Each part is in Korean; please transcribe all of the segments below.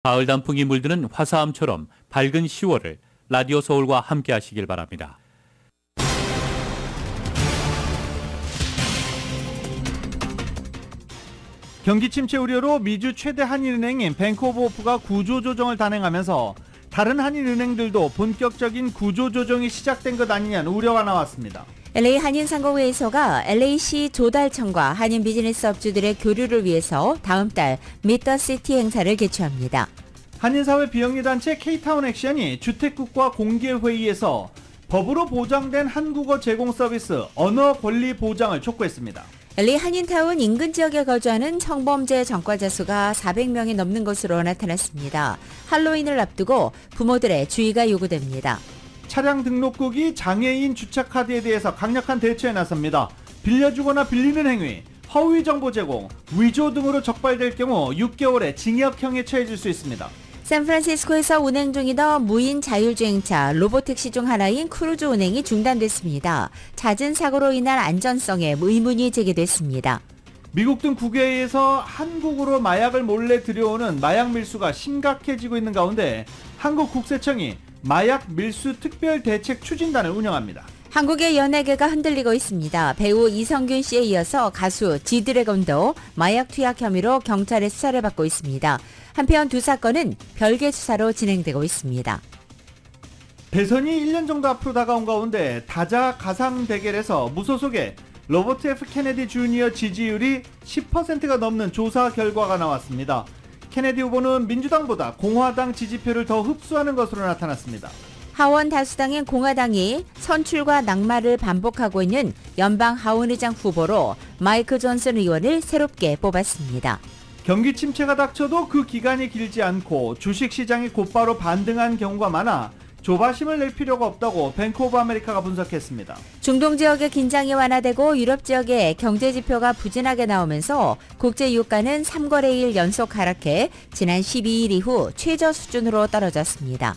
가을 단풍이 물드는 화사함처럼 밝은 10월을 라디오 서울과 함께 하시길 바랍니다. 경기 침체 우려로 미주 최대 한인은행인 뱅크 오브 호프가 구조조정을 단행하면서 다른 한인은행들도 본격적인 구조조정이 시작된 것 아니냐는 우려가 나왔습니다. LA 한인상공회의소가 LA시 조달청과 한인 비즈니스 업주들의 교류를 위해서 다음 달 미더시티 행사를 개최합니다. 한인사회 비영리단체 K타운 액션이 주택국과 공개회의에서 법으로 보장된 한국어 제공 서비스 언어 권리 보장을 촉구했습니다. LA 한인타운 인근 지역에 거주하는 성범죄 전과자 수가 400명이 넘는 것으로 나타났습니다. 할로윈을 앞두고 부모들의 주의가 요구됩니다. 차량 등록국이 장애인 주차카드에 대해서 강력한 대처에 나섭니다. 빌려주거나 빌리는 행위, 허위 정보 제공, 위조 등으로 적발될 경우 6개월의 징역형에 처해질 수 있습니다. 샌프란시스코에서 운행 중이던 무인 자율주행차 로보택시 중 하나인 크루즈 운행이 중단됐습니다. 잦은 사고로 인한 안전성에 의문이 제기됐습니다. 미국 등 국외에서 한국으로 마약을 몰래 들여오는 마약 밀수가 심각해지고 있는 가운데 한국국세청이 마약 밀수 특별대책 추진단을 운영합니다. 한국의 연예계가 흔들리고 있습니다. 배우 이성균 씨에 이어서 가수 지드래곤도 마약 투약 혐의로 경찰의 수사를 받고 있습니다. 한편 두 사건은 별개 수사로 진행되고 있습니다. 대선이 1년 정도 앞으로 다가온 가운데 다자 가상 대결에서 무소속의 로버트 F 케네디 주니어 지지율이 10%가 넘는 조사 결과가 나왔습니다. 케네디 후보는 민주당보다 공화당 지지표를 더 흡수하는 것으로 나타났습니다. 하원 다수당인 공화당이 선출과 낙마를 반복하고 있는 연방 하원의장 후보로 마이크 존슨 의원을 새롭게 뽑았습니다. 경기 침체가 닥쳐도 그 기간이 길지 않고 주식시장이 곧바로 반등한 경우가 많아 조바심을 낼 필요가 없다고 뱅크 오브 아메리카가 분석했습니다. 중동 지역의 긴장이 완화되고 유럽 지역의 경제 지표가 부진하게 나오면서 국제 유가는 3거래일 연속 하락해 지난 12일 이후 최저 수준으로 떨어졌습니다.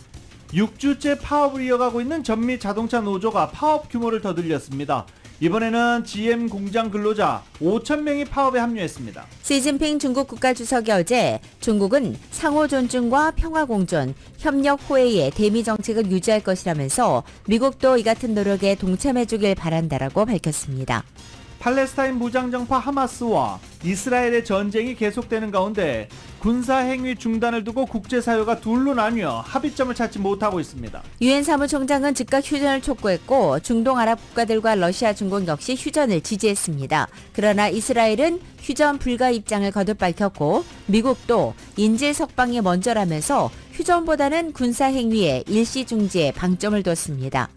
6주째 파업을 이어가고 있는 전미 자동차 노조가 파업 규모를 더 늘렸습니다. 이번에는 GM 공장 근로자 5,000명이 파업에 합류했습니다. 시진핑 중국 국가주석이 어제 중국은 상호 존중과 평화 공존, 협력 호혜의 대미 정책을 유지할 것이라면서 미국도 이 같은 노력에 동참해주길 바란다라고 밝혔습니다. 팔레스타인 무장정파 하마스와 이스라엘의 전쟁이 계속되는 가운데 군사행위 중단을 두고 국제사회가 둘로 나뉘어 합의점을 찾지 못하고 있습니다. 유엔 사무총장은 즉각 휴전을 촉구했고 중동 아랍 국가들과 러시아, 중국 역시 휴전을 지지했습니다. 그러나 이스라엘은 휴전 불가 입장을 거듭 밝혔고 미국도 인질 석방이 먼저라면서 휴전보다는 군사행위의 일시 중지에 방점을 뒀습니다.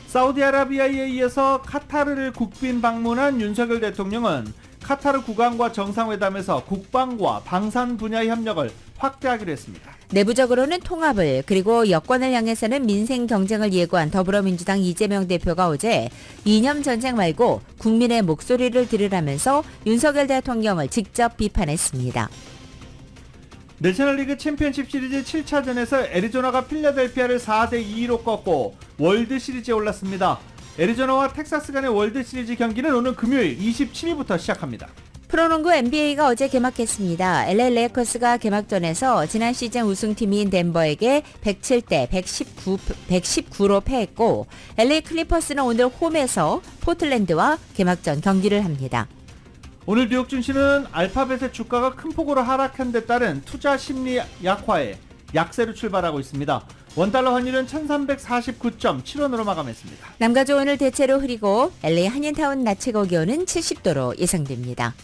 사우디아라비아에 이어서 카타르를 국빈 방문한 윤석열 대통령은 카타르 국왕과 정상회담에서 국방과 방산 분야의 협력을 확대하기로 했습니다. 내부적으로는 통합을 그리고 여권을 향해서는 민생 경쟁을 예고한 더불어민주당 이재명 대표가 어제 이념 전쟁 말고 국민의 목소리를 들으라면서 윤석열 대통령을 직접 비판했습니다. 내셔널리그 챔피언십 시리즈 7차전에서 애리조나가 필라델피아를 4대2로 꺾고 월드시리즈에 올랐습니다. 애리조나와 텍사스 간의 월드시리즈 경기는 오늘 금요일 27일부터 시작합니다. 프로농구 NBA가 어제 개막했습니다. LA 레이커스가 개막전에서 지난 시즌 우승팀인 덴버에게 107대 119로 패했고 LA 클리퍼스는 오늘 홈에서 포틀랜드와 개막전 경기를 합니다. 오늘 뉴욕 증시는 알파벳의 주가가 큰 폭으로 하락한 데 따른 투자 심리 약화에 약세로 출발하고 있습니다. 원달러 환율은 1349.7원으로 마감했습니다. 남과 좋은을 대체로 흐리고 LA 한인타운 낮 최고 기온은 70도로 예상됩니다.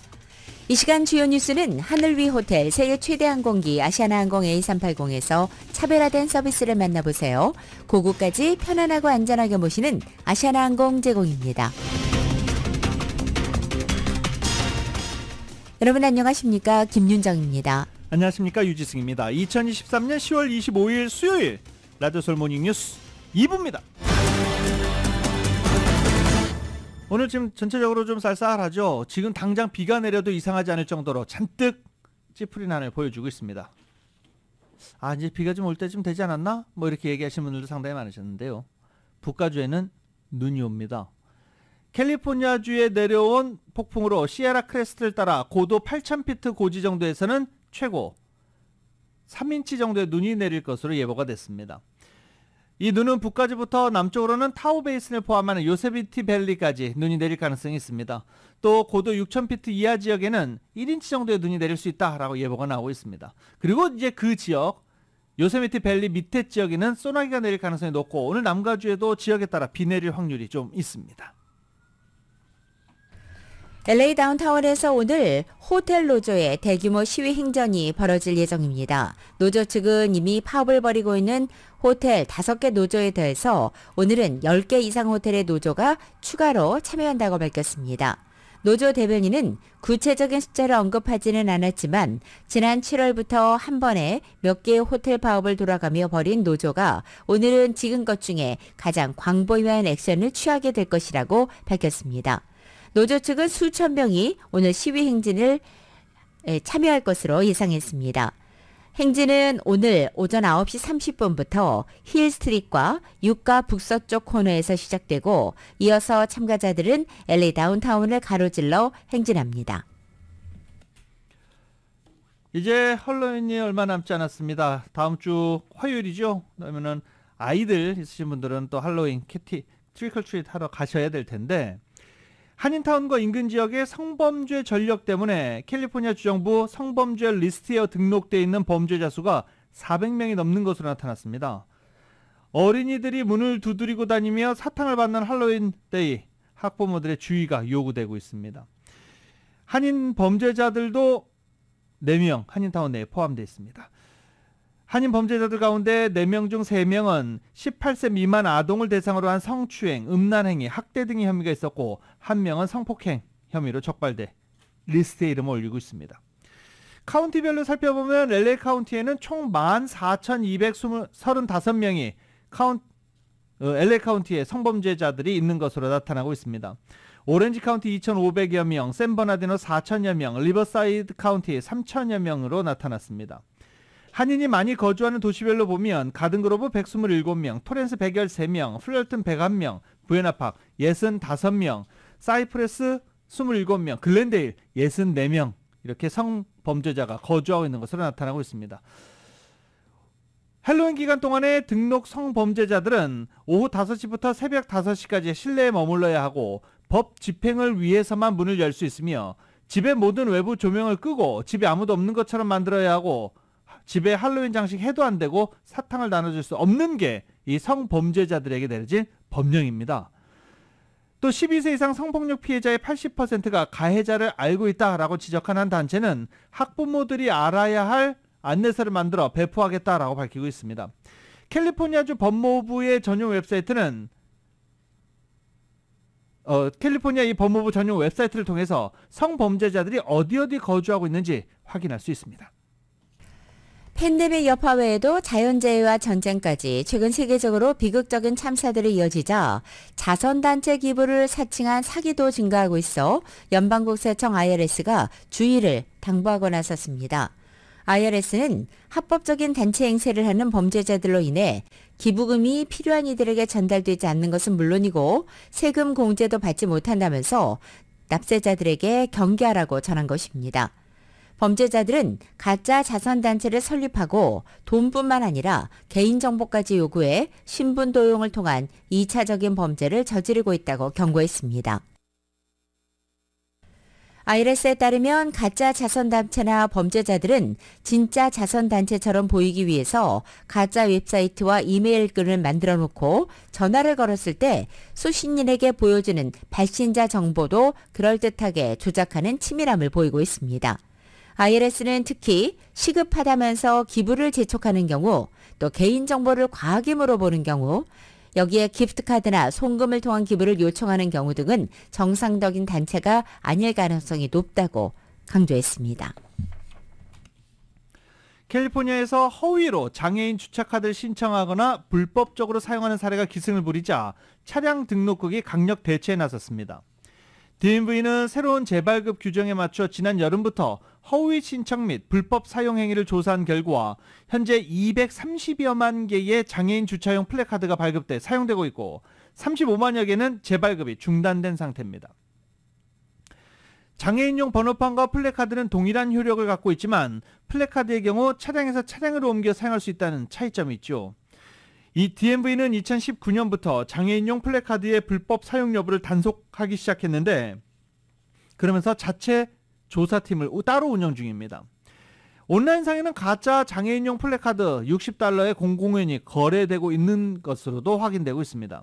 이 시간 주요 뉴스는 하늘 위 호텔 세계 최대 항공기 아시아나항공 A380에서 차별화된 서비스를 만나보세요. 고국까지 편안하고 안전하게 모시는 아시아나항공 제공입니다. 여러분 안녕하십니까? 김윤정입니다. 안녕하십니까? 유지승입니다. 2023년 10월 25일 수요일 라디오 서울 모닝 뉴스 2부입니다. 오늘 지금 전체적으로 좀 쌀쌀하죠. 지금 당장 비가 내려도 이상하지 않을 정도로 잔뜩 찌푸린 하늘 보여주고 있습니다. 아, 이제 비가 좀 올 때쯤 되지 않았나? 뭐 이렇게 얘기하시는 분들도 상당히 많으셨는데요. 북가주에는 눈이 옵니다. 캘리포니아주에 내려온 폭풍으로 시에라 크레스트를 따라 고도 8,000피트 고지 정도에서는 최고, 3인치 정도의 눈이 내릴 것으로 예보가 됐습니다. 이 눈은 북까지부터 남쪽으로는 타우베이슨을 포함하는 요세미티 밸리까지 눈이 내릴 가능성이 있습니다. 또 고도 6,000피트 이하 지역에는 1인치 정도의 눈이 내릴 수 있다라고 예보가 나오고 있습니다. 그리고 이제 그 지역 요세미티 밸리 밑에 지역에는 소나기가 내릴 가능성이 높고 오늘 남가주에도 지역에 따라 비 내릴 확률이 좀 있습니다. LA 다운타운에서 오늘 호텔 노조의 대규모 시위 행전이 벌어질 예정입니다. 노조 측은 이미 파업을 벌이고 있는 호텔 5개 노조에 대해서 오늘은 10개 이상 호텔의 노조가 추가로 참여한다고 밝혔습니다. 노조 대변인은 구체적인 숫자를 언급하지는 않았지만 지난 7월부터 한 번에 몇 개의 호텔 파업을 돌아가며 벌인 노조가 오늘은 지금 것 중에 가장 광범위한 액션을 취하게 될 것이라고 밝혔습니다. 노조 측은 수천 명이 오늘 시위 행진을 참여할 것으로 예상했습니다. 행진은 오늘 오전 9시 30분부터 힐스트릿과 유가 북서쪽 코너에서 시작되고 이어서 참가자들은 LA 다운타운을 가로질러 행진합니다. 이제 할로윈이 얼마 남지 않았습니다. 다음 주 화요일이죠. 그러면은 아이들 있으신 분들은 또 할로윈 트릭 올 트리트 하러 가셔야 될 텐데 한인타운과 인근 지역의 성범죄 전력 때문에 캘리포니아 주정부 성범죄 리스트에 등록되어 있는 범죄자 수가 400명이 넘는 것으로 나타났습니다. 어린이들이 문을 두드리고 다니며 사탕을 받는 할로윈 데이, 학부모들의 주의가 요구되고 있습니다. 한인 범죄자들도 4명 한인타운 내에 포함되어 있습니다. 한인 범죄자들 가운데 4명 중 3명은 18세 미만 아동을 대상으로 한 성추행, 음란행위, 학대 등의 혐의가 있었고 1명은 성폭행 혐의로 적발돼 리스트에 이름을 올리고 있습니다. 카운티별로 살펴보면 LA 카운티에는 총 14,235명이 LA 카운티에 성범죄자들이 있는 것으로 나타나고 있습니다. 오렌지 카운티 2,500여 명, 샌버나디노 4,000여 명, 리버사이드 카운티 3,000여 명으로 나타났습니다. 한인이 많이 거주하는 도시별로 보면 가든그로브 127명, 토렌스 113명, 플럴튼 101명, 부에나팍 65명, 사이프레스 27명, 글렌데일 64명 이렇게 성범죄자가 거주하고 있는 것으로 나타나고 있습니다. 할로윈 기간 동안에 등록 성범죄자들은 오후 5시부터 새벽 5시까지 실내에 머물러야 하고 법 집행을 위해서만 문을 열 수 있으며 집의 모든 외부 조명을 끄고 집에 아무도 없는 것처럼 만들어야 하고 집에 할로윈 장식 해도 안 되고 사탕을 나눠줄 수 없는 게 이 성범죄자들에게 내려진 법령입니다. 또 12세 이상 성폭력 피해자의 80%가 가해자를 알고 있다라고 지적한 한 단체는 학부모들이 알아야 할 안내서를 만들어 배포하겠다라고 밝히고 있습니다. 캘리포니아주 법무부의 전용 웹사이트는 캘리포니아 이 법무부 전용 웹사이트를 통해서 성범죄자들이 어디 거주하고 있는지 확인할 수 있습니다. 팬데믹 여파 외에도 자연재해와 전쟁까지 최근 세계적으로 비극적인 참사들이 이어지자 자선단체 기부를 사칭한 사기도 증가하고 있어 연방국세청 IRS가 주의를 당부하고 나섰습니다. IRS는 합법적인 단체 행세를 하는 범죄자들로 인해 기부금이 필요한 이들에게 전달되지 않는 것은 물론이고 세금 공제도 받지 못한다면서 납세자들에게 경계하라고 전한 것입니다. 범죄자들은 가짜 자선단체를 설립하고 돈뿐만 아니라 개인정보까지 요구해 신분 도용을 통한 2차적인 범죄를 저지르고 있다고 경고했습니다. IRS에 따르면 가짜 자선단체나 범죄자들은 진짜 자선단체처럼 보이기 위해서 가짜 웹사이트와 이메일 글을 만들어 놓고 전화를 걸었을 때 수신인에게 보여주는 발신자 정보도 그럴듯하게 조작하는 치밀함을 보이고 있습니다. IRS는 특히 시급하다면서 기부를 재촉하는 경우, 또 개인정보를 과하게 물어보는 경우, 여기에 기프트카드나 송금을 통한 기부를 요청하는 경우 등은 정상적인 단체가 아닐 가능성이 높다고 강조했습니다. 캘리포니아에서 허위로 장애인 주차카드를 신청하거나 불법적으로 사용하는 사례가 기승을 부리자 차량 등록국이 강력 대처에 나섰습니다. DMV는 새로운 재발급 규정에 맞춰 지난 여름부터 허위 신청 및 불법 사용 행위를 조사한 결과 현재 230여만 개의 장애인 주차용 플래카드가 발급돼 사용되고 있고 35만여 개는 재발급이 중단된 상태입니다. 장애인용 번호판과 플래카드는 동일한 효력을 갖고 있지만 플래카드의 경우 차량에서 차량으로 옮겨 사용할 수 있다는 차이점이 있죠. 이 DMV는 2019년부터 장애인용 플래카드의 불법 사용 여부를 단속하기 시작했는데 그러면서 자체 조사팀을 따로 운영 중입니다. 온라인상에는 가짜 장애인용 플래카드 60달러의 공공연히 거래되고 있는 것으로도 확인되고 있습니다.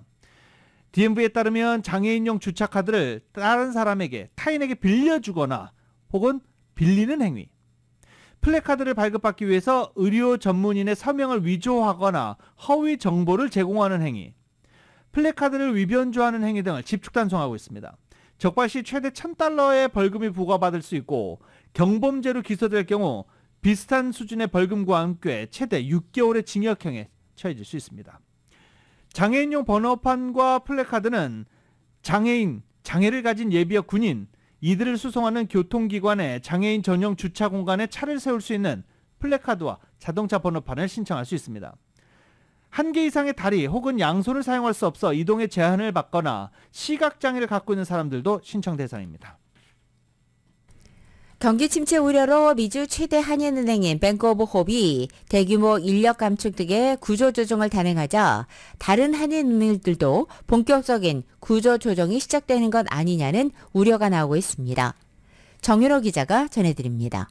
DMV에 따르면 장애인용 주차카드를 다른 사람에게 타인에게 빌려주거나 혹은 빌리는 행위, 플래카드를 발급받기 위해서 의료 전문인의 서명을 위조하거나 허위 정보를 제공하는 행위, 플래카드를 위변조하는 행위 등을 집축단속하고 있습니다. 적발 시 최대 $1,000의 벌금이 부과받을 수 있고 경범죄로 기소될 경우 비슷한 수준의 벌금과 함께 최대 6개월의 징역형에 처해질 수 있습니다. 장애인용 번호판과 플래카드는 장애를 가진 예비역 군인, 이들을 수송하는 교통기관에 장애인 전용 주차 공간에 차를 세울 수 있는 플래카드와 자동차 번호판을 신청할 수 있습니다. 한 개 이상의 다리 혹은 양손을 사용할 수 없어 이동에 제한을 받거나 시각장애를 갖고 있는 사람들도 신청 대상입니다. 경기 침체 우려로 미주 최대 한인은행인 뱅크 오브 홉이 대규모 인력 감축 등의 구조조정을 단행하자 다른 한인은행들도 본격적인 구조조정이 시작되는 것 아니냐는 우려가 나오고 있습니다. 정윤호 기자가 전해드립니다.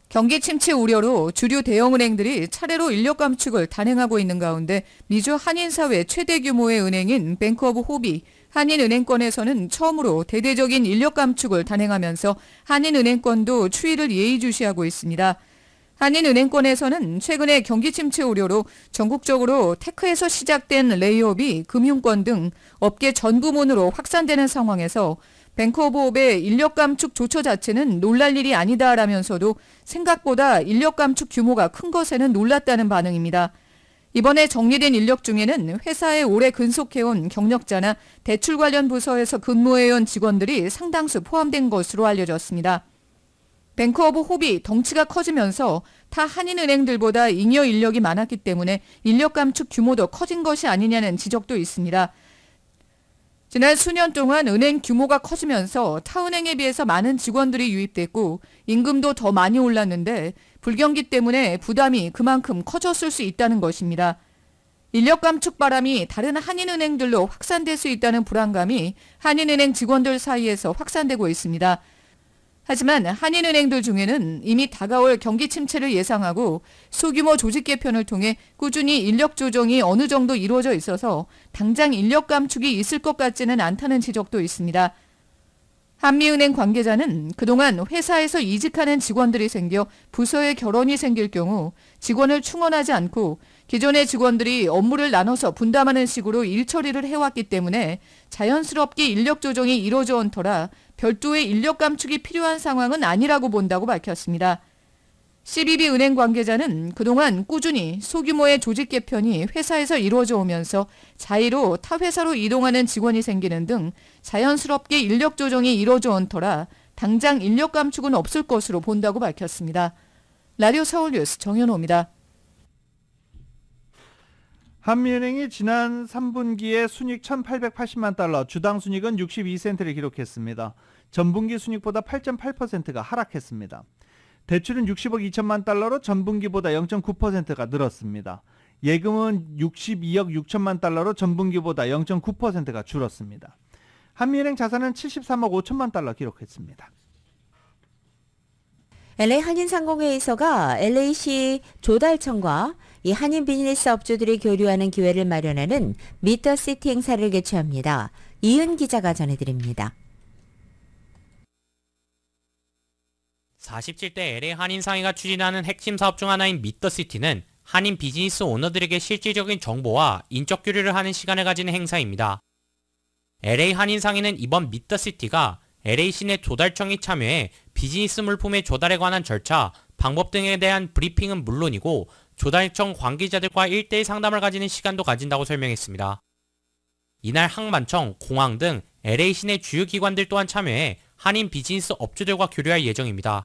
경기 침체 우려로 주류 대형은행들이 차례로 인력 감축을 단행하고 있는 가운데 미주 한인사회 최대 규모의 은행인 뱅크 오브 홉이 한인은행권에서는 처음으로 대대적인 인력 감축을 단행하면서 한인은행권도 추이를 예의주시하고 있습니다. 한인은행권에서는 최근에 경기 침체 우려로 전국적으로 테크에서 시작된 레이업이 금융권 등 업계 전 부문으로 확산되는 상황에서 뱅크 오브 홉의 인력 감축 조처 자체는 놀랄 일이 아니다라면서도 생각보다 인력 감축 규모가 큰 것에는 놀랐다는 반응입니다. 이번에 정리된 인력 중에는 회사에 오래 근속해온 경력자나 대출 관련 부서에서 근무해온 직원들이 상당수 포함된 것으로 알려졌습니다. 뱅크 오브 홉이 덩치가 커지면서 타 한인은행들보다 잉여 인력이 많았기 때문에 인력 감축 규모도 커진 것이 아니냐는 지적도 있습니다. 지난 수년 동안 은행 규모가 커지면서 타은행에 비해서 많은 직원들이 유입됐고 임금도 더 많이 올랐는데 불경기 때문에 부담이 그만큼 커졌을 수 있다는 것입니다. 인력 감축 바람이 다른 한인은행들로 확산될 수 있다는 불안감이 한인은행 직원들 사이에서 확산되고 있습니다. 하지만 한인은행들 중에는 이미 다가올 경기 침체를 예상하고 소규모 조직 개편을 통해 꾸준히 인력 조정이 어느 정도 이루어져 있어서 당장 인력 감축이 있을 것 같지는 않다는 지적도 있습니다. 한미은행 관계자는 그동안 회사에서 이직하는 직원들이 생겨 부서에 결혼이 생길 경우 직원을 충원하지 않고 기존의 직원들이 업무를 나눠서 분담하는 식으로 일 처리를 해왔기 때문에 자연스럽게 인력 조정이 이루어져 온 터라 별도의 인력 감축이 필요한 상황은 아니라고 본다고 밝혔습니다. CBB 은행 관계자는 그동안 꾸준히 소규모의 조직 개편이 회사에서 이루어져 오면서 자의로 타 회사로 이동하는 직원이 생기는 등 자연스럽게 인력 조정이 이루어져 온 터라 당장 인력 감축은 없을 것으로 본다고 밝혔습니다. 라디오 서울뉴스 정현호입니다. 한미은행이 지난 3분기에 순이익 1,880만 달러, 주당 순이익은 62센트를 기록했습니다. 전분기 순이익보다 8.8%가 하락했습니다. 대출은 60억 2천만 달러로 전분기보다 0.9%가 늘었습니다. 예금은 62억 6천만 달러로 전분기보다 0.9%가 줄었습니다. 한미은행 자산은 73억 5천만 달러 기록했습니다. LA 한인상공회의소가 LA시 조달청과 이 한인 비즈니스 업주들이 교류하는 기회를 마련하는 미터시티 행사를 개최합니다. 이은 기자가 전해드립니다. 47대 LA 한인상회가 추진하는 핵심 사업 중 하나인 미터시티는 한인 비즈니스 오너들에게 실질적인 정보와 인적 교류를 하는 시간을 가지는 행사입니다. LA 한인상회는 이번 미터시티가 LA 시내 조달청이 참여해 비즈니스 물품의 조달에 관한 절차, 방법 등에 대한 브리핑은 물론이고 조달청 관계자들과 1대1 상담을 가지는 시간도 가진다고 설명했습니다. 이날 항만청, 공항 등 LA 시내 주요 기관들 또한 참여해 한인 비즈니스 업주들과 교류할 예정입니다.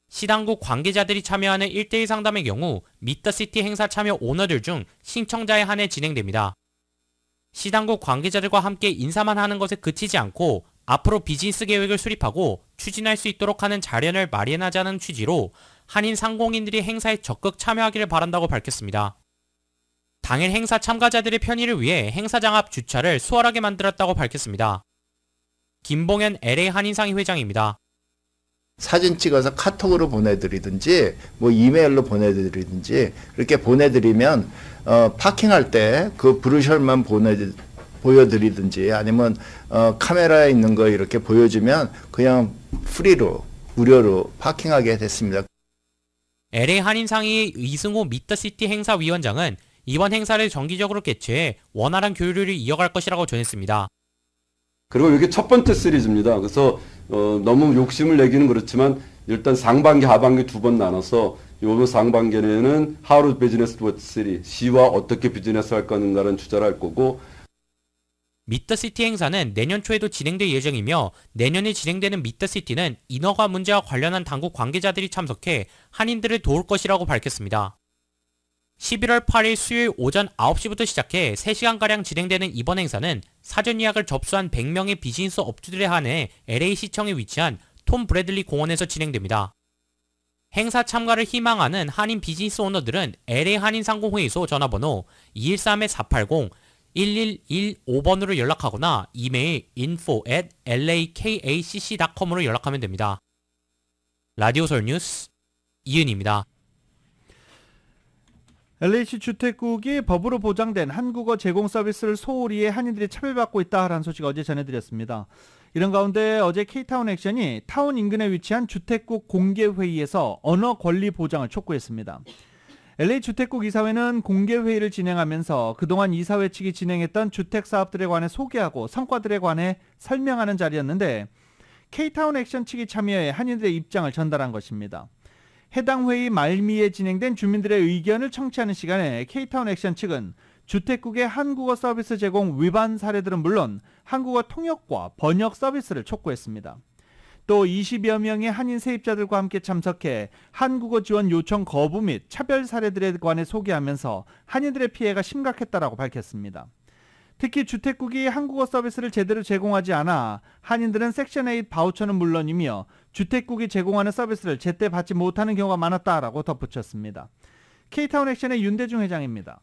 시당국 관계자들이 참여하는 1대1 상담의 경우 미터시티 행사 참여 오너들 중 신청자에 한해 진행됩니다. 시당국 관계자들과 함께 인사만 하는 것에 그치지 않고 앞으로 비즈니스 계획을 수립하고 추진할 수 있도록 하는 자료를 마련하자는 취지로 한인 상공인들이 행사에 적극 참여하기를 바란다고 밝혔습니다. 당일 행사 참가자들의 편의를 위해 행사장 앞 주차를 수월하게 만들었다고 밝혔습니다. 김봉현 LA 한인상의 회장입니다. 사진 찍어서 카톡으로 보내드리든지 뭐 이메일로 보내드리든지 이렇게 보내드리면 파킹할 때 그 브로셔만 보여드리든지 아니면 카메라에 있는 거 이렇게 보여주면 그냥 프리로 무료로 파킹하게 됐습니다. LA 한인상의 이승호 미터시티 행사위원장은 이번 행사를 정기적으로 개최해 원활한 교류를 이어갈 것이라고 전했습니다. 그리고 이게 첫 번째 시리즈입니다. 그래서 너무 욕심을 내기는 그렇지만 일단 상반기, 하반기 두 번 나눠서 이번 상반기에는 하루 비즈니스 시리 시와 어떻게 비즈니스 할 거는가라는 주제를 할 거고 미터시티 행사는 내년 초에도 진행될 예정이며 내년에 진행되는 미터시티는 인허가 문제와 관련한 당국 관계자들이 참석해 한인들을 도울 것이라고 밝혔습니다. 11월 8일 수요일 오전 9시부터 시작해 3시간가량 진행되는 이번 행사는 사전 예약을 접수한 100명의 비즈니스 업주들에 한해 LA시청에 위치한 톰 브래들리 공원에서 진행됩니다. 행사 참가를 희망하는 한인 비즈니스 오너들은 LA 한인상공회의소 전화번호 213-480-1115번으로 연락하거나 이메일 info@lakacc.com으로 연락하면 됩니다. 라디오 서울 뉴스 이은입니다. LA시 주택국이 법으로 보장된 한국어 제공 서비스를 소홀히 해 한인들이 차별받고 있다라는 소식 어제 전해드렸습니다. 이런 가운데 어제 K타운 액션이 타운 인근에 위치한 주택국 공개회의에서 언어 권리 보장을 촉구했습니다. LA 주택국 이사회는 공개회의를 진행하면서 그동안 이사회 측이 진행했던 주택사업들에 관해 소개하고 성과들에 관해 설명하는 자리였는데 K타운 액션 측이 참여해 한인들의 입장을 전달한 것입니다. 해당 회의 말미에 진행된 주민들의 의견을 청취하는 시간에 K타운 액션 측은 주택국의 한국어 서비스 제공 위반 사례들은 물론 한국어 통역과 번역 서비스를 촉구했습니다. 또 20여 명의 한인 세입자들과 함께 참석해 한국어 지원 요청 거부 및 차별 사례들에 관해 소개하면서 한인들의 피해가 심각했다라고 밝혔습니다. 특히 주택국이 한국어 서비스를 제대로 제공하지 않아 한인들은 섹션 8 바우처는 물론이며 주택국이 제공하는 서비스를 제때 받지 못하는 경우가 많았다라고 덧붙였습니다. K타운 액션의 윤대중 회장입니다.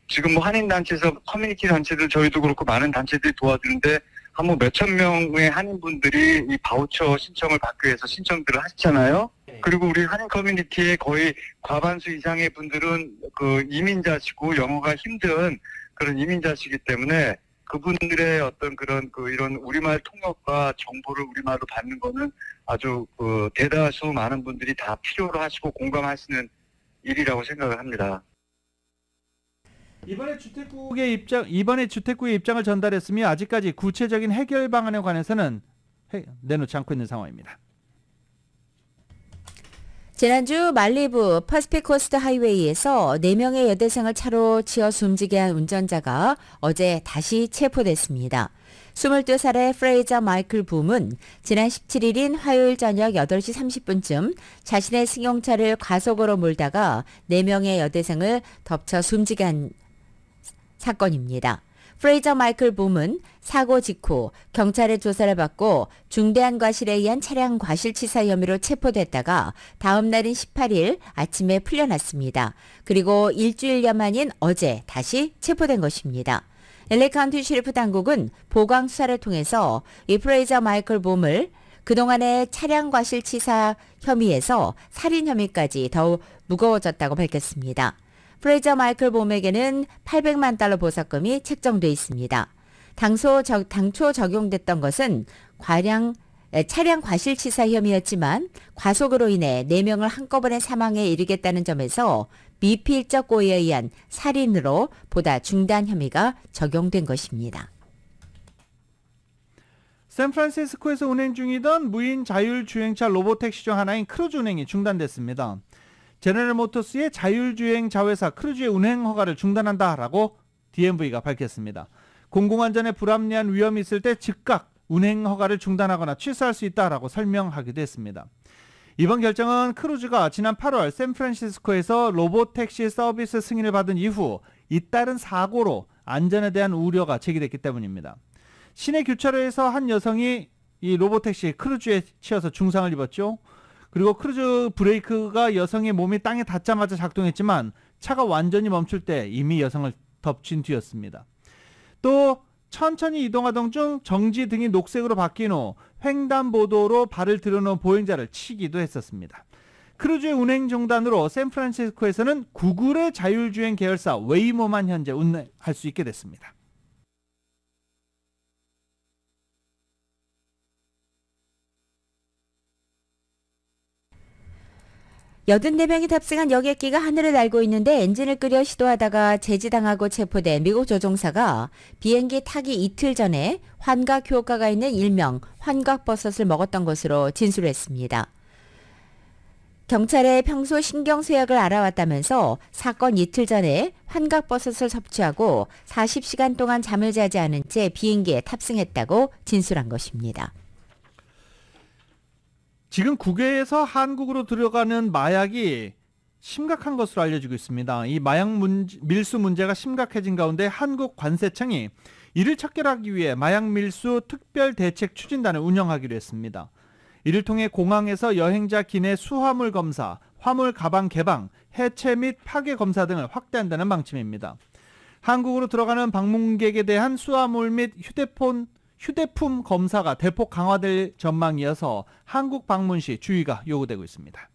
지금 뭐 한인단체에서 커뮤니티 단체들 저희도 그렇고 많은 단체들이 도와주는데 한 뭐 몇천 명의 한인분들이 이 바우처 신청을 받기 위해서 신청들을 하시잖아요. 그리고 우리 한인 커뮤니티의 거의 과반수 이상의 분들은 그 이민자시고 영어가 힘든 그런 이민자시기 때문에 그분들의 어떤 그런 이런 우리말 통역과 정보를 우리말로 받는 거는 아주 대다수 많은 분들이 다 필요로 하시고 공감하시는 일이라고 생각을 합니다. 이번에 주택국의 입장을 전달했으며 아직까지 구체적인 해결 방안에 관해서는 내놓지 않고 있는 상황입니다. 지난주 말리부 퍼시픽코스트 하이웨이에서 4명의 여대생을 차로 치어 숨지게 한 운전자가 어제 다시 체포됐습니다. 22살의 프레이저 마이클 붐은 지난 17일인 화요일 저녁 8시 30분쯤 자신의 승용차를 과속으로 몰다가 4명의 여대생을 덮쳐 숨지게 한 사건입니다. 프레이저 마이클 붐은 사고 직후 경찰의 조사를 받고 중대한 과실에 의한 차량 과실치사 혐의로 체포됐다가 다음 날인 18일 아침에 풀려났습니다. 그리고 일주일여 만인 어제 다시 체포된 것입니다. LA 카운티 셰리프 당국은 보강 수사를 통해서 이 프레이저 마이클 붐을 그동안의 차량 과실치사 혐의에서 살인 혐의까지 더욱 무거워졌다고 밝혔습니다. 프레이저 마이클 봄에게는 $800만 보석금이 책정돼 있습니다. 당초 적용됐던 것은 차량 과실치사 혐의였지만 과속으로 인해 4명을 한꺼번에 사망에 이르겠다는 점에서 미필적 고의에 의한 살인으로 보다 중대한 혐의가 적용된 것입니다. 샌프란시스코에서 운행 중이던 무인 자율주행차 로보택시 중 하나인 크루즈 운행이 중단됐습니다. 제너럴 모터스의 자율주행 자회사 크루즈의 운행 허가를 중단한다라고 DMV가 밝혔습니다. 공공안전에 불합리한 위험이 있을 때 즉각 운행 허가를 중단하거나 취소할 수 있다라고 설명하기도 했습니다. 이번 결정은 크루즈가 지난 8월 샌프란시스코에서 로보택시 서비스 승인을 받은 이후 잇따른 사고로 안전에 대한 우려가 제기됐기 때문입니다. 시내 교차로에서 한 여성이 이 로보택시 크루즈에 치여서 중상을 입었죠. 그리고 크루즈 브레이크가 여성의 몸이 땅에 닿자마자 작동했지만 차가 완전히 멈출 때 이미 여성을 덮친 뒤였습니다. 또 천천히 이동하던 중 정지 등이 녹색으로 바뀐 후 횡단보도로 발을 들여놓은 보행자를 치기도 했었습니다. 크루즈의 운행 중단으로 샌프란시스코에서는 구글의 자율주행 계열사 웨이모만 현재 운행할 수 있게 됐습니다. 여든 4명이 탑승한 여객기가 하늘을 날고 있는데 엔진을 끄려 시도하다가 제지당하고 체포된 미국 조종사가 비행기 타기 이틀 전에 환각 효과가 있는 일명 환각버섯을 먹었던 것으로 진술했습니다. 경찰에 평소 신경쇠약을 알아왔다면서 사건 이틀 전에 환각버섯을 섭취하고 40시간 동안 잠을 자지 않은 채 비행기에 탑승했다고 진술한 것입니다. 지금 국외에서 한국으로 들어가는 마약이 심각한 것으로 알려지고 있습니다. 이 마약 밀수 문제가 심각해진 가운데 한국 관세청이 이를 척결하기 위해 마약 밀수 특별대책 추진단을 운영하기로 했습니다. 이를 통해 공항에서 여행자 기내 수화물 검사, 화물 가방 개방, 해체 및 파괴 검사 등을 확대한다는 방침입니다. 한국으로 들어가는 방문객에 대한 수화물 및 휴대품 검사가 대폭 강화될 전망이어서 한국 방문 시 주의가 요구되고 있습니다.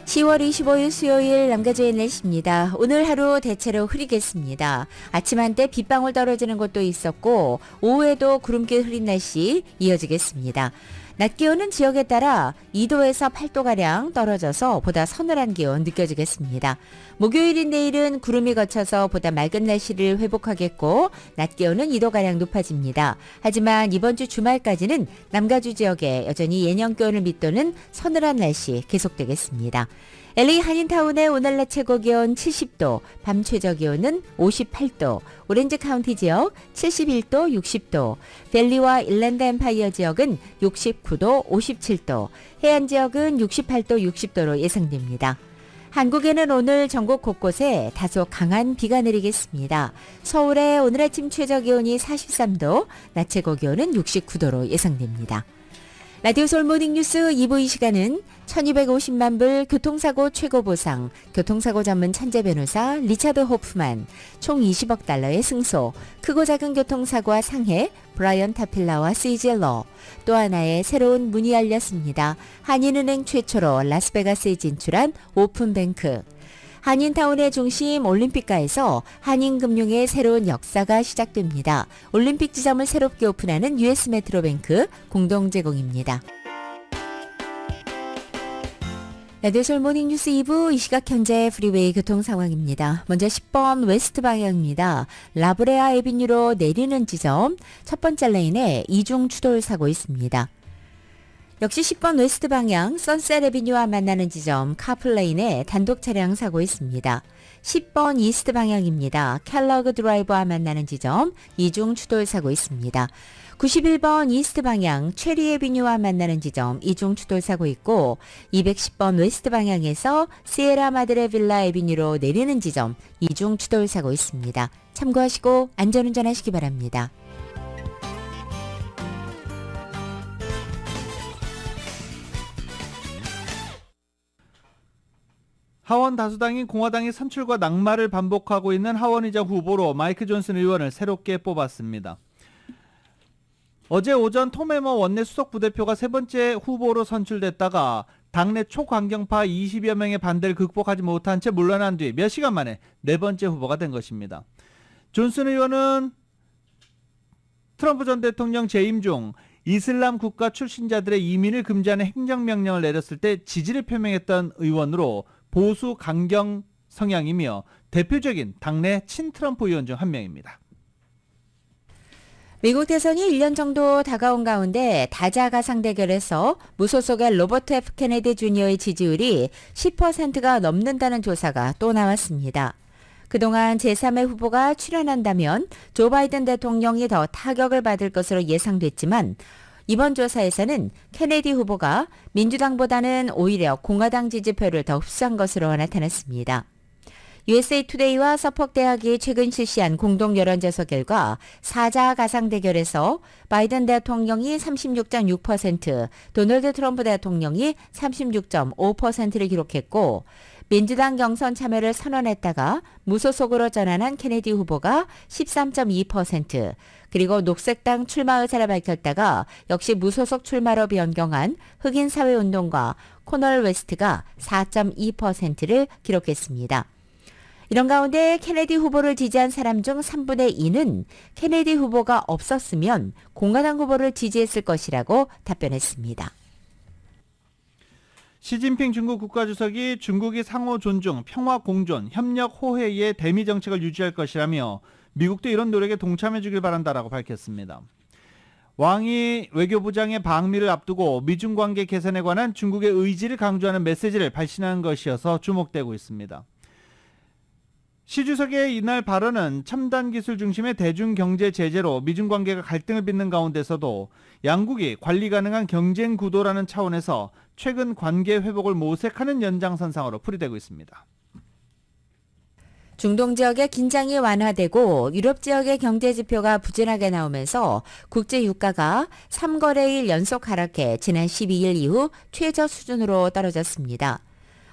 10월 25일 수요일 남가주의 날씨입니다. 오늘 하루 대체로 흐리겠습니다. 아침 한때 빗방울 떨어지는 곳도 있었고 오후에도 구름길 흐린 날씨 이어지겠습니다. 낮 기온은 지역에 따라 2도에서 8도가량 떨어져서 보다 서늘한 기온 느껴지겠습니다. 목요일인 내일은 구름이 걷혀서 보다 맑은 날씨를 회복하겠고 낮 기온은 2도가량 높아집니다. 하지만 이번 주 주말까지는 남가주 지역에 여전히 예년 기온을 밑도는 서늘한 날씨 계속되겠습니다. LA 한인타운의 오늘 낮 최고 기온 70도, 밤 최저 기온은 58도, 오렌지 카운티 지역 71도, 60도, 밸리와 일랜드 엠파이어 지역은 69도, 57도, 해안 지역은 68도, 60도로 예상됩니다. 한국에는 오늘 전국 곳곳에 다소 강한 비가 내리겠습니다. 서울의 오늘 아침 최저 기온이 43도, 낮 최고 기온은 69도로 예상됩니다. 라디오 서울 모닝뉴스 2부 이 시간은 1250만 불 교통사고 최고 보상, 교통사고 전문 천재 변호사 리차드 호프만, 총 20억 달러의 승소, 크고 작은 교통사고와 상해, 브라이언 타필라와 시즐러, 또 하나의 새로운 문이 열렸습니다. 한인은행 최초로 라스베가스에 진출한 오픈뱅크, 한인타운의 중심 올림픽가에서 한인금융의 새로운 역사가 시작됩니다. 올림픽 지점을 새롭게 오픈하는 US 메트로뱅크 공동 제공입니다. 라디오 서울 모닝뉴스 2부 이 시각 현재 프리웨이 교통 상황입니다. 먼저 10번 웨스트 방향입니다. 라브레아 에비뉴로 내리는 지점 첫 번째 레인에 이중 추돌 사고 있습니다. 역시 10번 웨스트 방향 선셋 에비뉴와 만나는 지점 카플레인에 단독 차량 사고 있습니다. 10번 이스트 방향입니다. 켈러그 드라이버와 만나는 지점 이중 추돌 사고 있습니다. 91번 이스트 방향 체리 에비뉴와 만나는 지점 이중 추돌 사고 있고 210번 웨스트 방향에서 시에라 마드레 빌라 에비뉴로 내리는 지점 이중 추돌 사고 있습니다. 참고하시고 안전운전하시기 바랍니다. 하원 다수당인 공화당이 선출과 낙마를 반복하고 있는 하원의장 후보로 마이크 존슨 의원을 새롭게 뽑았습니다. 어제 오전 톰 해머 원내 수석 부대표가 세 번째 후보로 선출됐다가 당내 초강경파 20여 명의 반대를 극복하지 못한 채 물러난 뒤 몇 시간 만에 네 번째 후보가 된 것입니다. 존슨 의원은 트럼프 전 대통령 재임 중 이슬람 국가 출신자들의 이민을 금지하는 행정명령을 내렸을 때 지지를 표명했던 의원으로 보수 강경 성향이며 대표적인 당내 친트럼프 의원 중 한 명입니다. 미국 대선이 1년 정도 다가온 가운데 다자가상 대결에서 무소속의 로버트 F 케네디 주니어의 지지율이 10%가 넘는다는 조사가 또 나왔습니다. 그동안 제3의 후보가 출연한다면 조 바이든 대통령이 더 타격을 받을 것으로 예상됐지만 이번 조사에서는 케네디 후보가 민주당보다는 오히려 공화당 지지표를 더 흡수한 것으로 나타났습니다. USA 투데이와 서퍽 대학이 최근 실시한 공동 여론조사 결과 사자 가상 대결에서 바이든 대통령이 36.6%, 도널드 트럼프 대통령이 36.5%를 기록했고 민주당 경선 참여를 선언했다가 무소속으로 전환한 케네디 후보가 13.2%, 그리고 녹색당 출마 의사를 밝혔다가 역시 무소속 출마로 변경한 흑인 사회운동가 코널 웨스트가 4.2%를 기록했습니다. 이런 가운데 케네디 후보를 지지한 사람 중 3분의 2는 케네디 후보가 없었으면 공화당 후보를 지지했을 것이라고 답변했습니다. 시진핑 중국 국가주석이 중국이 상호 존중, 평화 공존, 협력 호혜의 대미 정책을 유지할 것이라며 미국도 이런 노력에 동참해 주길 바란다라고 밝혔습니다. 왕이 외교부장의 방미를 앞두고 미중 관계 개선에 관한 중국의 의지를 강조하는 메시지를 발신한 것이어서 주목되고 있습니다. 시 주석의 이날 발언은 첨단 기술 중심의 대중경제 제재로 미중 관계가 갈등을 빚는 가운데서도 양국이 관리 가능한 경쟁 구도라는 차원에서 최근 관계 회복을 모색하는 연장선상으로 풀이되고 있습니다. 중동 지역의 긴장이 완화되고 유럽 지역의 경제 지표가 부진하게 나오면서 국제 유가가 3거래일 연속 하락해 지난 12일 이후 최저 수준으로 떨어졌습니다.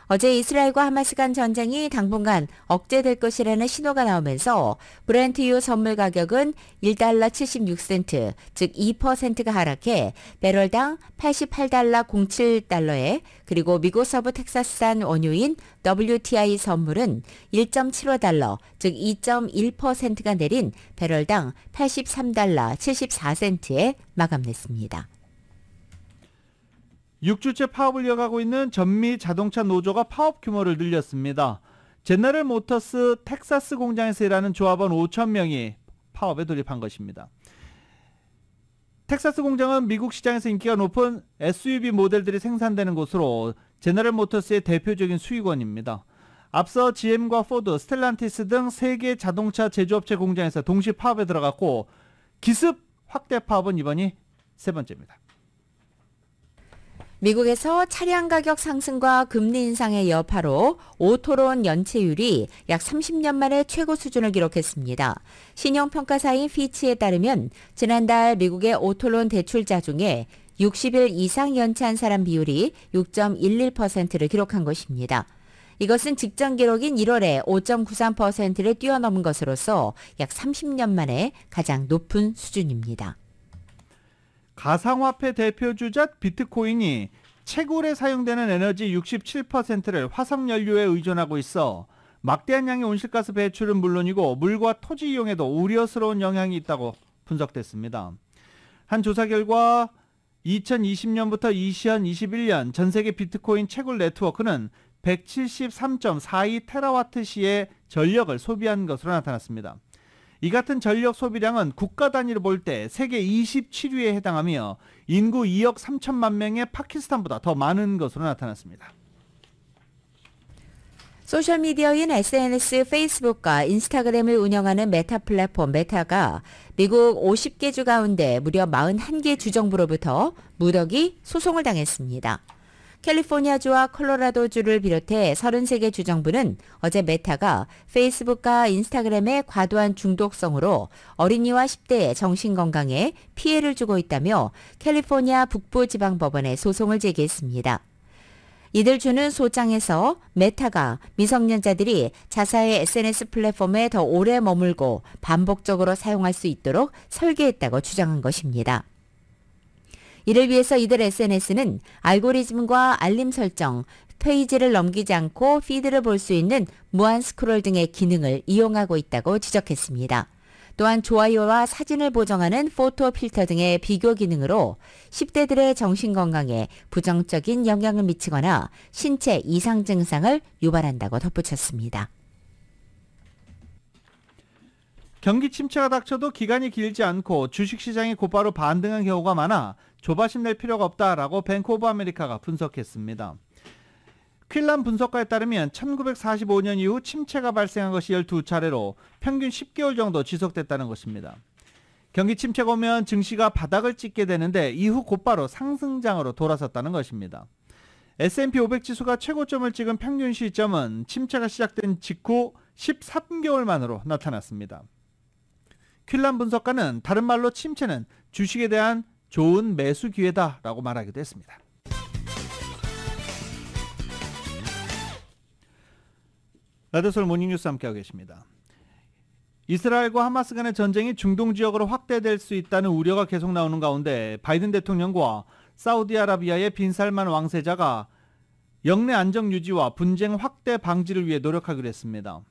어제 이스라엘과 하마스 간 전쟁이 당분간 억제될 것이라는 신호가 나오면서 브렌트유 선물 가격은 1달러 76센트, 즉 2%가 하락해 배럴당 88달러 07달러에, 그리고 미국 서부 텍사스산 원유인 WTI 선물은 1.75달러, 즉 2.1%가 내린 배럴당 83달러 74센트에 마감됐습니다. 6주째 파업을 이어가고 있는 전미 자동차 노조가 파업 규모를 늘렸습니다. 제너럴 모터스 텍사스 공장에서 일하는 조합원 5,000명이 파업에 돌입한 것입니다. 텍사스 공장은 미국 시장에서 인기가 높은 SUV 모델들이 생산되는 곳으로 제너럴 모터스의 대표적인 수익원입니다. 앞서 GM과 포드, 스텔란티스 등 3개 자동차 제조업체 공장에서 동시 파업에 들어갔고 기습 확대 파업은 이번이 세 번째입니다. 미국에서 차량 가격 상승과 금리 인상의 여파로 오토론 연체율이 약 30년 만에 최고 수준을 기록했습니다. 신용평가사인 피치에 따르면 지난달 미국의 오토론 대출자 중에 60일 이상 연체한 사람 비율이 6.11%를 기록한 것입니다. 이것은 직전 기록인 1월에 5.93%를 뛰어넘은 것으로서 약 30년 만에 가장 높은 수준입니다. 가상화폐 대표주자 비트코인이 채굴에 사용되는 에너지 67%를 화석연료에 의존하고 있어 막대한 양의 온실가스 배출은 물론이고 물과 토지 이용에도 우려스러운 영향이 있다고 분석됐습니다. 한 조사 결과 2020년부터 2021년 전세계 비트코인 채굴 네트워크는 173.42테라와트시의 전력을 소비한 것으로 나타났습니다. 이 같은 전력 소비량은 국가 단위로 볼 때 세계 27위에 해당하며 인구 2억 3천만 명의 파키스탄보다 더 많은 것으로 나타났습니다. 소셜미디어인 SNS 페이스북과 인스타그램을 운영하는 메타 플랫폼 메타가 미국 50개 주 가운데 무려 41개 주정부로부터 무더기 소송을 당했습니다. 캘리포니아주와 콜로라도주를 비롯해 33개 주정부는 어제 메타가 페이스북과 인스타그램의 과도한 중독성으로 어린이와 10대의 정신건강에 피해를 주고 있다며 캘리포니아 북부지방법원에 소송을 제기했습니다. 이들 주는 소장에서 메타가 미성년자들이 자사의 SNS 플랫폼에 더 오래 머물고 반복적으로 사용할 수 있도록 설계했다고 주장한 것입니다. 이를 위해서 이들 SNS는 알고리즘과 알림 설정, 페이지를 넘기지 않고 피드를 볼 수 있는 무한 스크롤 등의 기능을 이용하고 있다고 지적했습니다. 또한 좋아요와 사진을 보정하는 포토 필터 등의 비교 기능으로 10대들의 정신건강에 부정적인 영향을 미치거나 신체 이상 증상을 유발한다고 덧붙였습니다. 경기 침체가 닥쳐도 기간이 길지 않고 주식시장이 곧바로 반등한 경우가 많아 조바심 낼 필요가 없다라고 뱅크 오브 아메리카가 분석했습니다. 퀼란 분석가에 따르면 1945년 이후 침체가 발생한 것이 12차례로 평균 10개월 정도 지속됐다는 것입니다. 경기 침체가 오면 증시가 바닥을 찍게 되는데 이후 곧바로 상승장으로 돌아섰다는 것입니다. S&P 500 지수가 최고점을 찍은 평균 시점은 침체가 시작된 직후 13개월 만으로 나타났습니다. 퀼란 분석가는 다른 말로 침체는 주식에 대한 좋은 매수 기회다라고 말하기도 했습니다. 라디오서울 모닝뉴스 함께하고 계십니다. 이스라엘과 하마스 간의 전쟁이 중동 지역으로 확대될 수 있다는 우려가 계속 나오는 가운데 바이든 대통령과 사우디아라비아의 빈살만 왕세자가 영내 안정 유지와 분쟁 확대 방지를 위해 노력하기로 했습니다.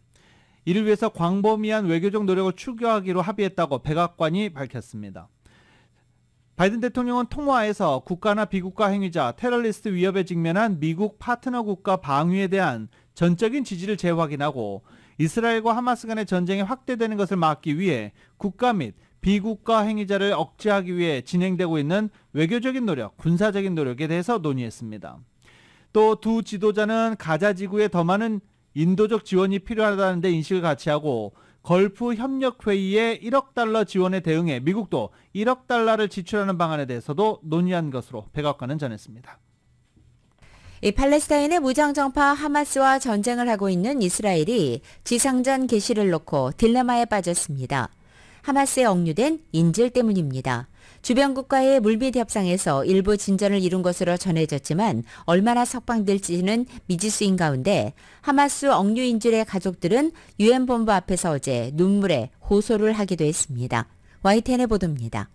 이를 위해서 광범위한 외교적 노력을 추구하기로 합의했다고 백악관이 밝혔습니다. 바이든 대통령은 통화에서 국가나 비국가 행위자, 테러리스트 위협에 직면한 미국 파트너 국가 방위에 대한 전적인 지지를 재확인하고 이스라엘과 하마스 간의 전쟁이 확대되는 것을 막기 위해 국가 및 비국가 행위자를 억제하기 위해 진행되고 있는 외교적인 노력, 군사적인 노력에 대해서 논의했습니다. 또 두 지도자는 가자 지구에 더 많은 인도적 지원이 필요하다는 데 인식을 같이 하고 걸프 협력회의의 1억 달러 지원에 대응해 미국도 1억 달러를 지출하는 방안에 대해서도 논의한 것으로 백악관은 전했습니다. 이 팔레스타인의 무장정파 하마스와 전쟁을 하고 있는 이스라엘이 지상전 개시를 놓고 딜레마에 빠졌습니다. 하마스에 억류된 인질 때문입니다. 주변 국가의 물밑 협상에서 일부 진전을 이룬 것으로 전해졌지만 얼마나 석방될지는 미지수인 가운데 하마스 억류 인질의 가족들은 유엔 본부 앞에서 어제 눈물에 호소를 하기도 했습니다. YTN의 보도입니다.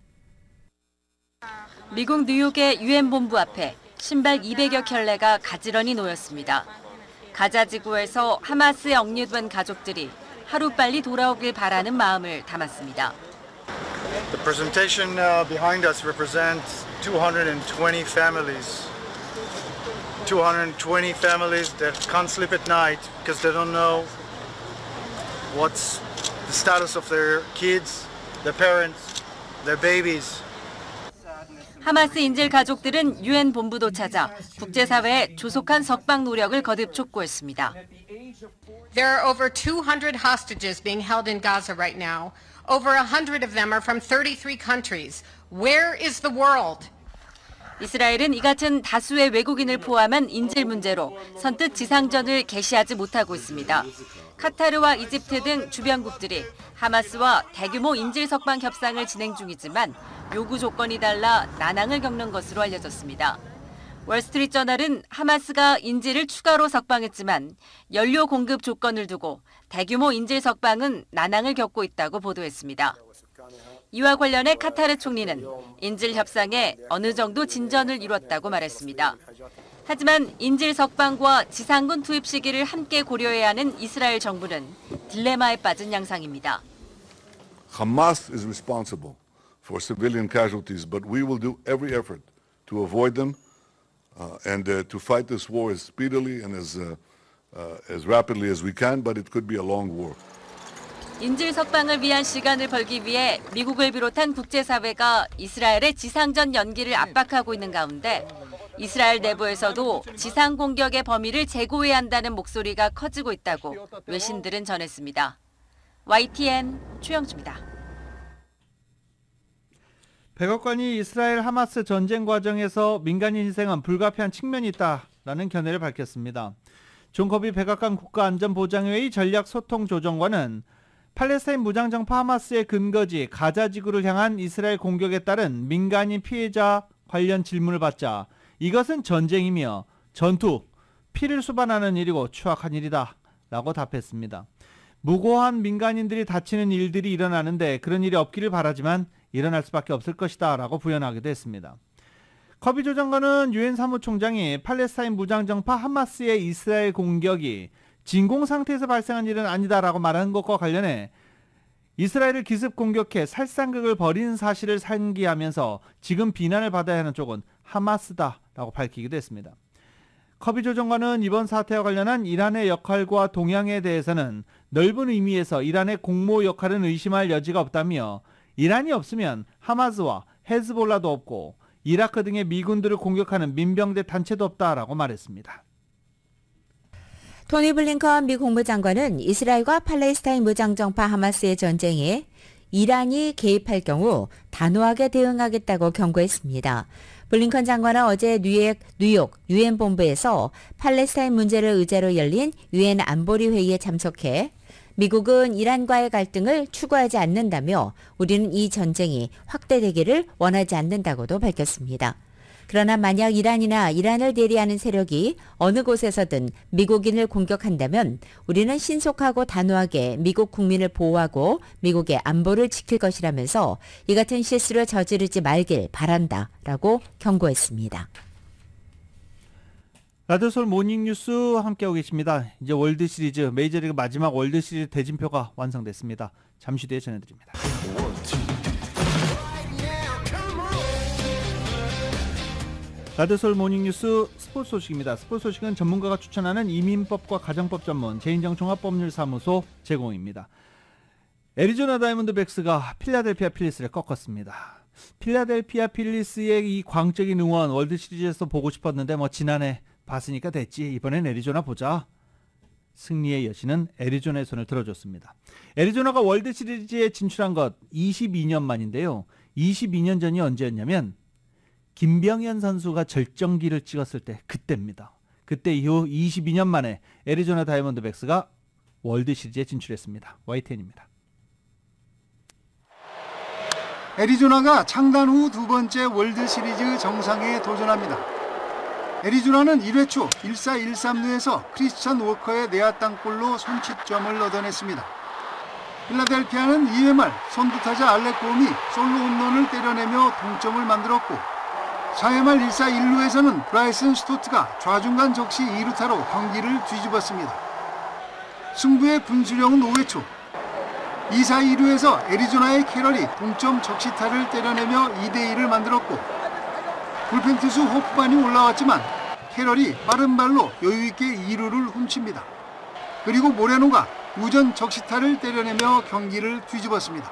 미국 뉴욕의 유엔 본부 앞에 신발 200여 켤레가 가지런히 놓였습니다. 가자 지구에서 하마스에 억류된 가족들이 하루빨리 돌아오길 바라는 마음을 담았습니다. The presentation behind us represents 220 families. 220 families that can't sleep at night because they don't know what's the status of their kids, their parents, their babies. 하마스 인질 가족들은 유엔 본부도 찾아 국제사회에 조속한 석방 노력을 거듭 촉구했습니다. There are over 200 hostages being held in Gaza right now. Over 100 of them are from 33 countries. Where is the world? 이스라엘은 이 같은 다수의 외국인을 포함한 인질 문제로 선뜻 지상전을 개시하지 못하고 있습니다. 카타르와 이집트 등 주변국들이 하마스와 대규모 인질 석방 협상을 진행 중이지만 요구 조건이 달라 난항을 겪는 것으로 알려졌습니다. 월스트리트저널은 하마스가 인질을 추가로 석방했지만 연료 공급 조건을 두고 대규모 인질 석방은 난항을 겪고 있다고 보도했습니다. 이와 관련해 카타르 총리는 인질 협상에 어느 정도 진전을 이뤘다고 말했습니다. 하지만 인질 석방과 지상군 투입 시기를 함께 고려해야 하는 이스라엘 정부는 딜레마에 빠진 양상입니다. Hamas is responsible for civilian casualties, but we will do every effort to avoid them and to fight this war as speedily and as rapidly as we can, but it could be a long war. 인질 석방을 위한 시간을 벌기 위해 미국을 비롯한 국제사회가 이스라엘의 지상전 연기를 압박하고 있는 가운데 이스라엘 내부에서도 지상 공격의 범위를 재고해야 한다는 목소리가 커지고 있다고 외신들은 전했습니다. YTN 최영주입니다. 백악관이 이스라엘 하마스 전쟁 과정에서 민간인 희생은 불가피한 측면이 있다라는 견해를 밝혔습니다. 존 커비 백악관 국가안전보장회의 전략소통조정관은 팔레스타인 무장정파 하마스의 근거지 가자 지구를 향한 이스라엘 공격에 따른 민간인 피해자 관련 질문을 받자 이것은 전쟁이며 전투, 피를 수반하는 일이고 추악한 일이다 라고 답했습니다. 무고한 민간인들이 다치는 일들이 일어나는데 그런 일이 없기를 바라지만 일어날 수밖에 없을 것이다 라고 부연하기도 했습니다. 커비 조정관은 유엔 사무총장이 팔레스타인 무장정파 하마스의 이스라엘 공격이 진공 상태에서 발생한 일은 아니다라고 말한 것과 관련해 이스라엘을 기습 공격해 살상극을 벌인 사실을 상기하면서 지금 비난을 받아야 하는 쪽은 하마스다라고 밝히기도 했습니다. 커비 조정관은 이번 사태와 관련한 이란의 역할과 동향에 대해서는 넓은 의미에서 이란의 공모 역할은 의심할 여지가 없다며 이란이 없으면 하마스와 헤즈볼라도 없고 이라크 등의 미군들을 공격하는 민병대 단체도 없다라고 말했습니다. 토니 블링컨 미 국무장관은 이스라엘과 팔레스타인 무장정파 하마스의 전쟁이 이란이 개입할 경우 단호하게 대응하겠다고 경고했습니다. 블링컨 장관은 어제 뉴욕 유엔 본부에서 팔레스타인 문제를 의제로 열린 유엔 안보리 회의에 참석해 미국은 이란과의 갈등을 추구하지 않는다며 우리는 이 전쟁이 확대되기를 원하지 않는다고도 밝혔습니다. 그러나 만약 이란이나 이란을 대리하는 세력이 어느 곳에서든 미국인을 공격한다면 우리는 신속하고 단호하게 미국 국민을 보호하고 미국의 안보를 지킬 것이라면서 이 같은 실수를 저지르지 말길 바란다라고 경고했습니다. 라디오서울 모닝뉴스 함께하고 계십니다. 이제 월드시리즈 메이저리그 마지막 월드시리즈 대진표가 완성됐습니다. 잠시 뒤에 전해드립니다. 라디오서울 모닝뉴스 스포츠 소식입니다. 스포츠 소식은 전문가가 추천하는 이민법과 가정법 전문 제인정 종합법률사무소 제공입니다. 애리조나 다이몬드백스가 필라델피아 필리스를 꺾었습니다. 필라델피아 필리스의 이 광적인 응원 월드시리즈에서 보고 싶었는데 지난해 봤으니까 됐지. 이번엔 애리조나 보자. 승리의 여신은 애리조나의 손을 들어줬습니다. 애리조나가 월드시리즈에 진출한 것 22년 만인데요. 22년 전이 언제였냐면 김병현 선수가 절정기를 찍었을 때 그때입니다. 그때 이후 22년 만에 애리조나 다이몬드백스가 월드시리즈에 진출했습니다. YTN입니다. 애리조나가 창단 후 두 번째 월드시리즈 정상에 도전합니다. 애리조나는 1회 초 1사 1삼루에서 크리스천 워커의 내야 땅볼로 선취점을 얻어냈습니다. 필라델피아는 2회 말 선두타자 알렉 곰이 솔로 홈런을 때려내며 동점을 만들었고 4회 말 1사 1루에서는 브라이슨 스토트가 좌중간 적시 2루타로 경기를 뒤집었습니다. 승부의 분수령은 5회 초 2사 2루에서 애리조나의 캐럴이 동점 적시타를 때려내며 2대2를 만들었고 불펜 투수 호프만이 올라왔지만 캐럴이 빠른 발로 여유있게 2루를 훔칩니다. 그리고 모레노가 우전 적시타를 때려내며 경기를 뒤집었습니다.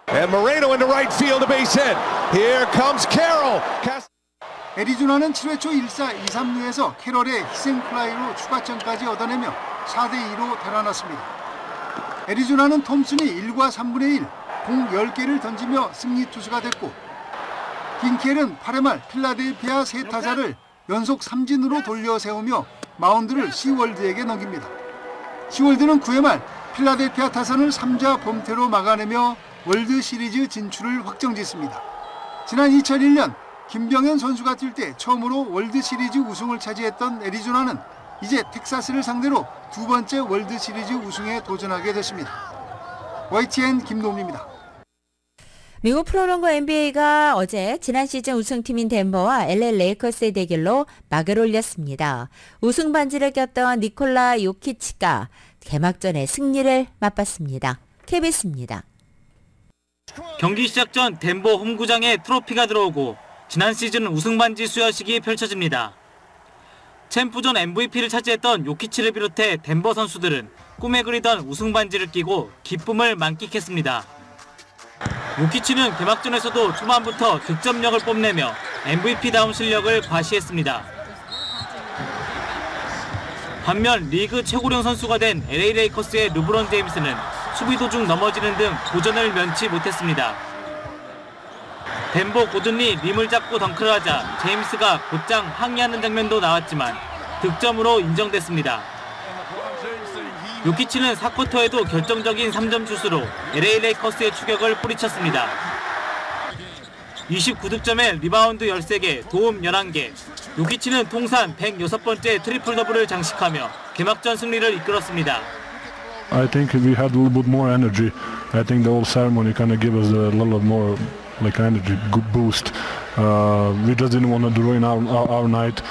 And Moreno into right field, a base hit. Here comes Carroll. 애리조나는 7회 초 1사 2삼루에서 캐럴의 희생플라이로 추가점까지 얻어내며 4대2로 달아났습니다. 애리조나는 톰슨이 1과 3분의 1, 공 10개를 던지며 승리 투수가 됐고 빈켈은 8회 말 필라델피아 세 타자를 연속 삼진으로 돌려 세우며 마운드를 시월드에게 넘깁니다. 시월드는 9회 말 필라델피아 타선을 3자 범퇴로 막아내며 월드시리즈 진출을 확정짓습니다. 지난 2001년 김병현 선수가 뛸 때 처음으로 월드시리즈 우승을 차지했던 애리조나는 이제 텍사스를 상대로 두 번째 월드시리즈 우승에 도전하게 됐습니다. YTN 김동리입니다. 미국 프로농구 NBA가 어제 지난 시즌 우승팀인 덴버와 LA 레이커스의 대결로 막을 올렸습니다. 우승 반지를 꼈던 니콜라 요키치가 개막전의 승리를 맛봤습니다. KBS입니다. 경기 시작 전 덴버 홈구장에 트로피가 들어오고 지난 시즌 우승 반지 수여식이 펼쳐집니다. 챔프전 MVP를 차지했던 요키치를 비롯해 덴버 선수들은 꿈에 그리던 우승 반지를 끼고 기쁨을 만끽했습니다. 요키치는 개막전에서도 초반부터 득점력을 뽐내며 MVP다운 실력을 과시했습니다. 반면 리그 최고령 선수가 된 LA 레이커스의 르브론 제임스는 수비 도중 넘어지는 등 도전을 면치 못했습니다. 덴버 고든이 림을 잡고 덩크를 하자 제임스가 곧장 항의하는 장면도 나왔지만 득점으로 인정됐습니다. 요키치는 4쿼터에도 결정적인 3점 슛으로 LA 레이커스의 추격을 뿌리쳤습니다. 29득점에 리바운드 13개, 도움 11개, 요키치는 통산 106번째 트리플 더블을 장식하며 개막전 승리를 이끌었습니다. I think we had a little bit more energy. I think the whole ceremony kind of gave us a little more like energy boost. We just didn't want to ruin our night.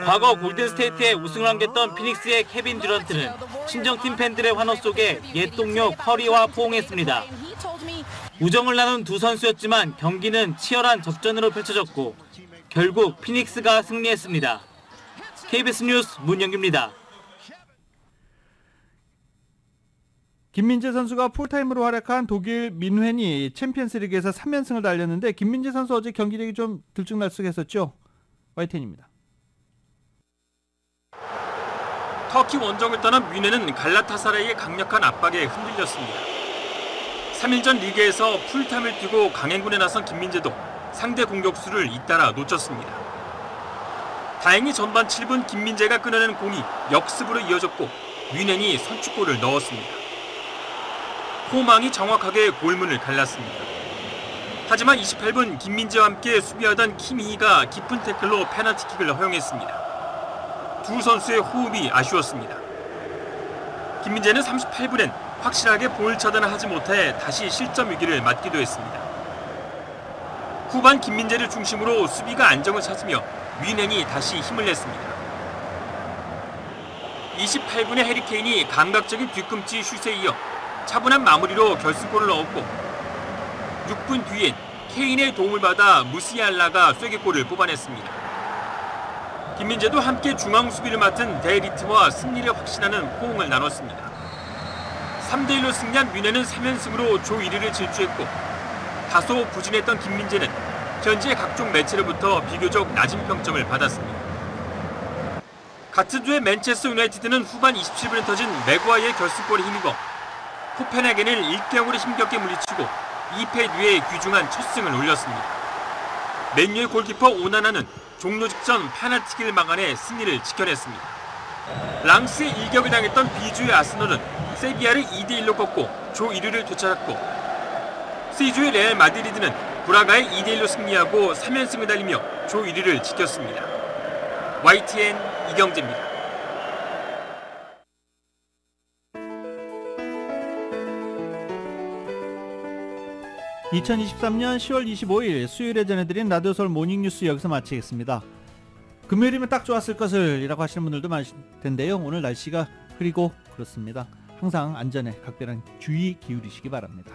과거 골든스테이트에 우승을 안겼던 피닉스의 케빈 듀런트는 친정팀 팬들의 환호 속에 옛 동료 커리와 포옹했습니다. 우정을 나눈 두 선수였지만 경기는 치열한 접전으로 펼쳐졌고 결국 피닉스가 승리했습니다. KBS 뉴스 문영규입니다. 김민재 선수가 풀타임으로 활약한 독일 민헨이 챔피언스리그에서 3연승을 달렸는데 김민재 선수 어제 경기력이 좀 들쭉날쭉했었죠. YTN입니다. 터키 원정을 떠난 뮌헨은 갈라타사라이의 강력한 압박에 흔들렸습니다. 3일전 리그에서 풀타임을 뛰고 강행군에 나선 김민재도 상대 공격수를 잇따라 놓쳤습니다. 다행히 전반 7분 김민재가 끊어낸 공이 역습으로 이어졌고 뮌헨이 선취골을 넣었습니다. 호망이 정확하게 골문을 갈랐습니다. 하지만 28분 김민재와 함께 수비하던 키미히가 깊은 태클로 페널티킥을 허용했습니다. 두 선수의 호흡이 아쉬웠습니다. 김민재는 38분엔 확실하게 볼 차단을 하지 못해 다시 실점 위기를 맞기도 했습니다. 후반 김민재를 중심으로 수비가 안정을 찾으며 뮌헨이 다시 힘을 냈습니다. 28분에 해리케인이 감각적인 뒤꿈치 슛에 이어 차분한 마무리로 결승골을 넣었고 6분 뒤엔 케인의 도움을 받아 무시알라가 쐐기골을 뽑아냈습니다. 김민재도 함께 중앙 수비를 맡은 데리트와 승리를 확신하는 호응을 나눴습니다. 3대1로 승리한 뮌헨은 3연승으로 조 1위를 질주했고 다소 부진했던 김민재는 현재 각종 매체로부터 비교적 낮은 평점을 받았습니다. 같은 조의 맨체스터 유나이티드는 후반 27분에 터진 맥과이의 결승골에 힘입어 코펜하겐을 1대0으로 힘겹게 물리치고 2패 뒤에 귀중한 첫 승을 올렸습니다. 맨유의 골키퍼 오나나는 종료 직전 페널티킥을 막아내 승리를 지켜냈습니다. 랑스에 일격을 당했던 B조의 아스널은 세비야를 2대1로 꺾고 조 1위를 되찾았고 C조의 레알 마드리드는 브라가에 2대1로 승리하고 3연승을 달리며 조 1위를 지켰습니다. YTN 이경재입니다. (2023년 10월 25일) 수요일에 전해드린 라디오 서울 모닝뉴스 여기서 마치겠습니다. 금요일이면 딱 좋았을 것을 이라고 하시는 분들도 많으실 텐데요. 오늘 날씨가 흐리고 그렇습니다. 항상 안전에 각별한 주의 기울이시기 바랍니다.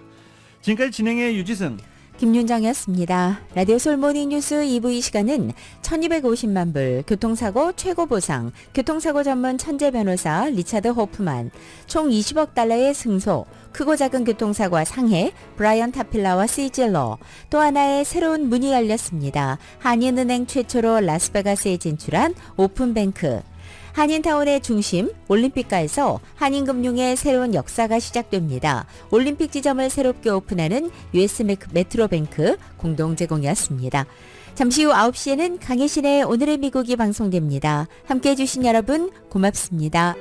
지금까지 진행의 유지승, 김윤정이었습니다. 라디오 서울 모닝뉴스 2부 이 시간은 1250만 불 교통사고 최고 보상, 교통사고 전문 천재 변호사 리차드 호프만, 총 20억 달러의 승소, 크고 작은 교통사고와 상해, 브라이언 타필라와 시질러, 또 하나의 새로운 문이 열렸습니다. 한인은행 최초로 라스베가스에 진출한 오픈뱅크, 한인타운의 중심 올림픽가에서 한인금융의 새로운 역사가 시작됩니다. 올림픽 지점을 새롭게 오픈하는 US 메트로뱅크 공동 제공이었습니다. 잠시 후 9시에는 강혜신의 오늘의 미국이 방송됩니다. 함께해 주신 여러분 고맙습니다.